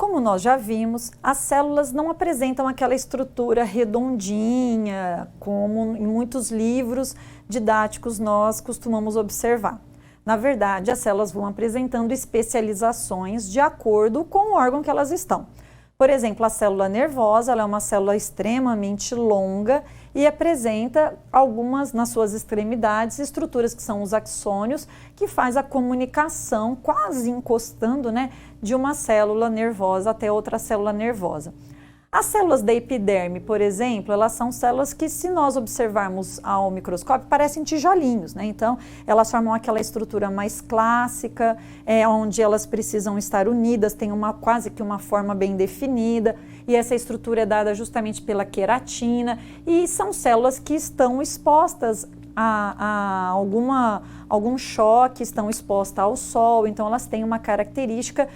Como nós já vimos, as células não apresentam aquela estrutura redondinha, como em muitos livros didáticos nós costumamos observar. Na verdade, as células vão apresentando especializações de acordo com o órgão que elas estão. Por exemplo, a célula nervosa, ela é uma célula extremamente longa e apresenta algumas, nas suas extremidades, estruturas que são os axônios, que faz a comunicação quase encostando, né, de uma célula nervosa até outra célula nervosa. As células da epiderme, por exemplo, elas são células que, se nós observarmos ao microscópio, parecem tijolinhos, né? Então, elas formam aquela estrutura mais clássica, onde elas precisam estar unidas, tem quase que uma forma bem definida, e essa estrutura é dada justamente pela queratina, e são células que estão expostas a algum choque, estão expostas ao sol, então elas têm uma característica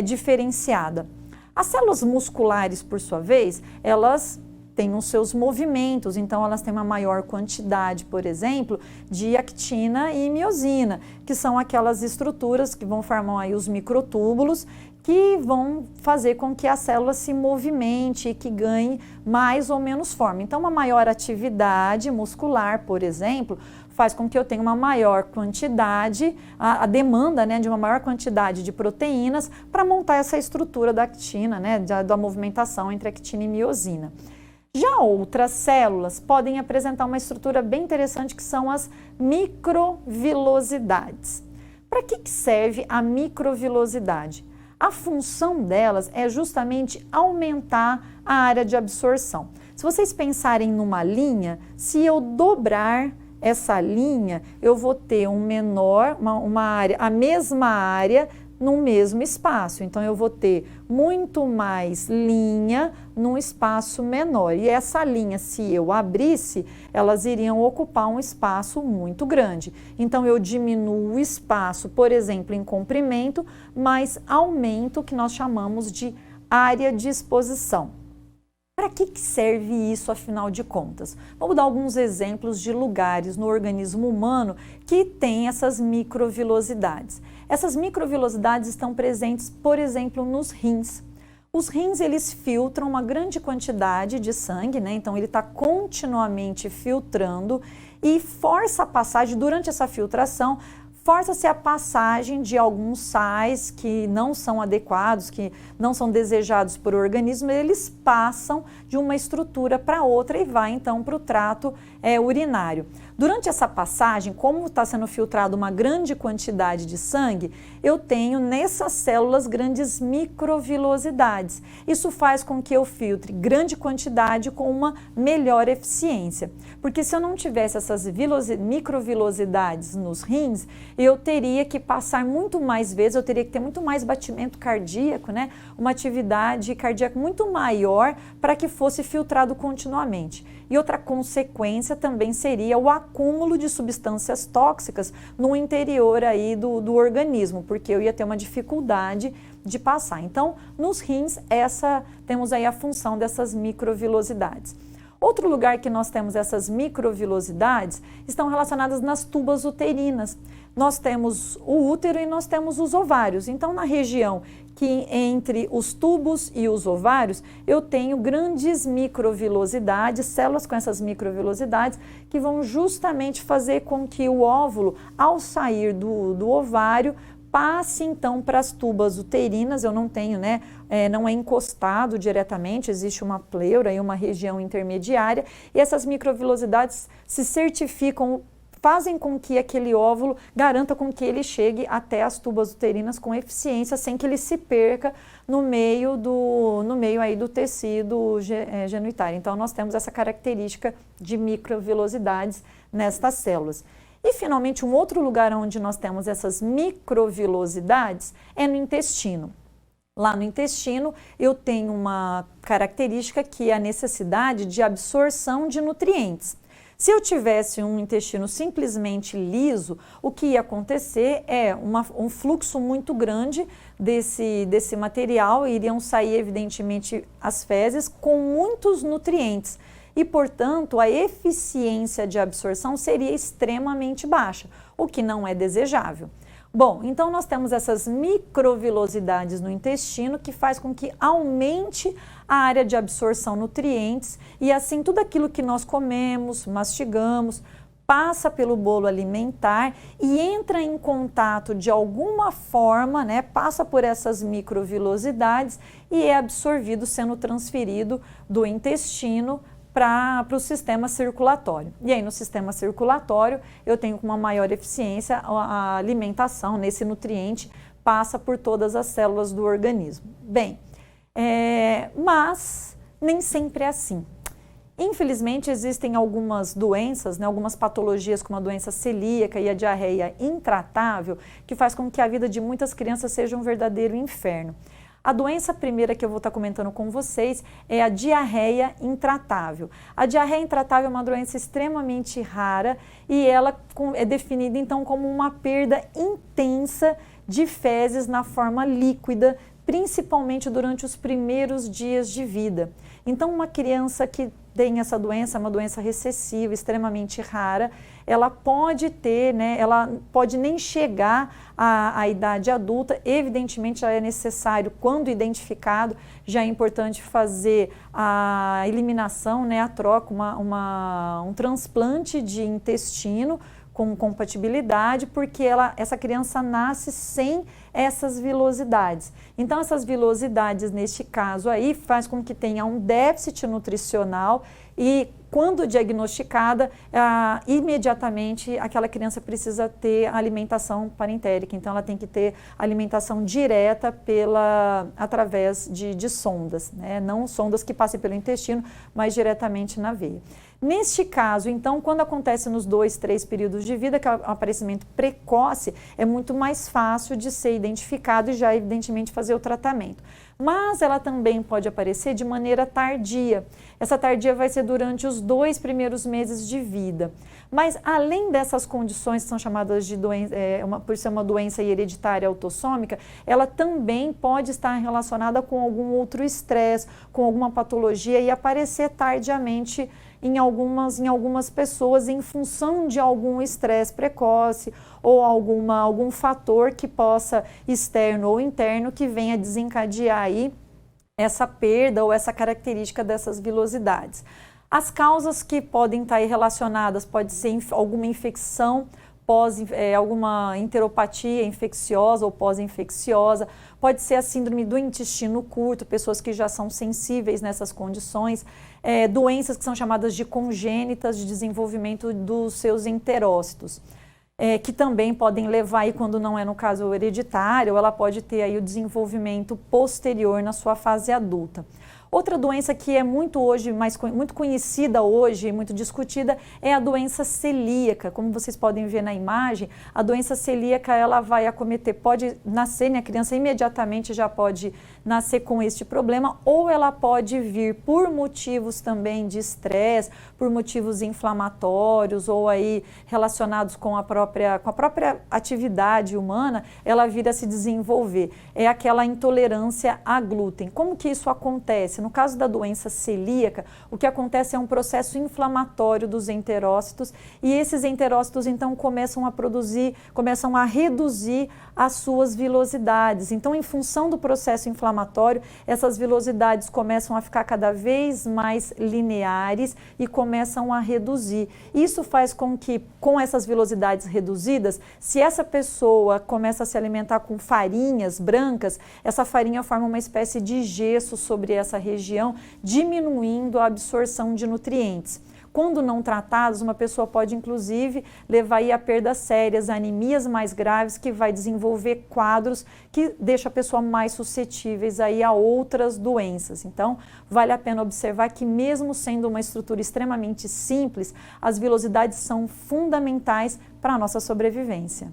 diferenciada. As células musculares, por sua vez, elas têm os seus movimentos, então elas têm uma maior quantidade, por exemplo, de actina e miosina, que são aquelas estruturas que vão formar aí os microtúbulos, que vão fazer com que a célula se movimente e que ganhe mais ou menos forma. Então, uma maior atividade muscular, por exemplo, faz com que eu tenha uma maior quantidade, a demanda, né, de uma maior quantidade de proteínas para montar essa estrutura da actina, né, da movimentação entre actina e miosina. Já outras células podem apresentar uma estrutura bem interessante, que são as microvilosidades. Para que serve a microvilosidade? A função delas é justamente aumentar a área de absorção. Se vocês pensarem numa linha, se eu dobrar essa linha, eu vou ter uma área, a mesma área no mesmo espaço. Então, eu vou ter muito mais linha num espaço menor. E essa linha, se eu abrisse, elas iriam ocupar um espaço muito grande. Então, eu diminuo o espaço, por exemplo, em comprimento, mas aumento o que nós chamamos de área de exposição. Para que serve isso, afinal de contas? Vamos dar alguns exemplos de lugares no organismo humano que tem essas microvilosidades. Essas microvilosidades estão presentes, por exemplo, nos rins. Os rins, eles filtram uma grande quantidade de sangue, né? Então ele está continuamente filtrando e força a passagem, durante essa filtração, força-se a passagem de alguns sais que não são adequados, que não são desejados por organismo, eles passam de uma estrutura para outra e vai então para o trato urinário. Durante essa passagem, como está sendo filtrado uma grande quantidade de sangue, eu tenho nessas células grandes microvilosidades. Isso faz com que eu filtre grande quantidade com uma melhor eficiência. Porque se eu não tivesse essas microvilosidades nos rins, eu teria que passar muito mais vezes, eu teria que ter muito mais batimento cardíaco, né? Uma atividade cardíaca muito maior para que fosse filtrado continuamente. E outra consequência também seria o acúmulo de substâncias tóxicas no interior aí do organismo, porque eu ia ter uma dificuldade de passar. Então, nos rins, temos aí a função dessas microvilosidades. Outro lugar que nós temos essas microvilosidades estão relacionadas nas tubas uterinas. Nós temos o útero e nós temos os ovários. Então, na região que entre os tubos e os ovários, eu tenho grandes microvilosidades, células com essas microvilosidades, que vão justamente fazer com que o óvulo, ao sair do ovário, passe então para as tubas uterinas. Eu não tenho, né, não é encostado diretamente, existe uma pleura e uma região intermediária, e essas microvilosidades se certificam, fazem com que aquele óvulo garanta com que ele chegue até as tubas uterinas com eficiência, sem que ele se perca no meio aí do tecido genitário. Então, nós temos essa característica de microvilosidades nestas células. E, finalmente, um outro lugar onde nós temos essas microvilosidades é no intestino. Lá no intestino, eu tenho uma característica que é a necessidade de absorção de nutrientes. Se eu tivesse um intestino simplesmente liso, o que ia acontecer é um fluxo muito grande desse material, iriam sair, evidentemente, as fezes com muitos nutrientes. E, portanto, a eficiência de absorção seria extremamente baixa, o que não é desejável. Bom, então nós temos essas microvilosidades no intestino que faz com que aumente a área de absorção de nutrientes e assim tudo aquilo que nós comemos, mastigamos, passa pelo bolo alimentar e entra em contato de alguma forma, né, passa por essas microvilosidades e é absorvido, sendo transferido do intestino para o sistema circulatório. E aí no sistema circulatório eu tenho uma maior eficiência, a alimentação nesse nutriente passa por todas as células do organismo. Bem, mas nem sempre é assim. Infelizmente, existem algumas doenças, né, algumas patologias como a doença celíaca e a diarreia intratável, que faz com que a vida de muitas crianças seja um verdadeiro inferno. A doença primeira que eu vou estar comentando com vocês é a diarreia intratável. A diarreia intratável é uma doença extremamente rara e ela é definida então como uma perda intensa de fezes na forma líquida, principalmente durante os primeiros dias de vida. Então, uma criança que tem essa doença, uma doença recessiva, extremamente rara, ela pode ter, né, ela pode nem chegar à idade adulta. Evidentemente, já é necessário, quando identificado, já é importante fazer a eliminação, né, a troca, um transplante de intestino com compatibilidade, porque essa criança nasce sem essas vilosidades. Então, essas vilosidades, neste caso aí, faz com que tenha um déficit nutricional e, quando diagnosticada, imediatamente aquela criança precisa ter alimentação parentérica. Então, ela tem que ter alimentação direta através de sondas, né? Não sondas que passem pelo intestino, mas diretamente na veia. Neste caso, então, quando acontece nos 2, 3 períodos de vida, que é o aparecimento precoce, é muito mais fácil de ser identificado e já, evidentemente, fazer o tratamento. Mas ela também pode aparecer de maneira tardia. Essa tardia vai ser durante os 2 primeiros meses de vida. Mas, além dessas condições que são chamadas de doença, por ser uma doença hereditária autossômica, ela também pode estar relacionada com algum outro estresse, com alguma patologia e aparecer tardiamente em algumas pessoas em função de algum estresse precoce ou algum fator que possa, externo ou interno, que venha desencadear aí essa perda ou essa característica dessas vilosidades. As causas que podem estar aí relacionadas pode ser alguma infecção, alguma enteropatia infecciosa ou pós-infecciosa, pode ser a síndrome do intestino curto, pessoas que já são sensíveis nessas condições, doenças que são chamadas de congênitas, de desenvolvimento dos seus enterócitos, que também podem levar, aí, quando não é no caso hereditário, ela pode ter aí o desenvolvimento posterior na sua fase adulta. Outra doença que é muito conhecida hoje, muito discutida, é a doença celíaca. Como vocês podem ver na imagem, a doença celíaca ela vai acometer, pode nascer, né, a criança imediatamente já pode nascer com este problema, ou ela pode vir por motivos também de estresse, por motivos inflamatórios ou aí relacionados com a própria atividade humana, ela vir a se desenvolver. É aquela intolerância a glúten. Como que isso acontece? No caso da doença celíaca, o que acontece é um processo inflamatório dos enterócitos e esses enterócitos então começam a reduzir as suas vilosidades. Então, em função do processo inflamatório, essas vilosidades começam a ficar cada vez mais lineares e começam a reduzir. Isso faz com que, com essas vilosidades reduzidas, se essa pessoa começa a se alimentar com farinhas brancas, essa farinha forma uma espécie de gesso sobre essa região, diminuindo a absorção de nutrientes. Quando não tratados, uma pessoa pode inclusive levar aí a perdas sérias, anemias mais graves, que vai desenvolver quadros que deixam a pessoa mais suscetíveis aí a outras doenças. Então, vale a pena observar que mesmo sendo uma estrutura extremamente simples, as vilosidades são fundamentais para a nossa sobrevivência.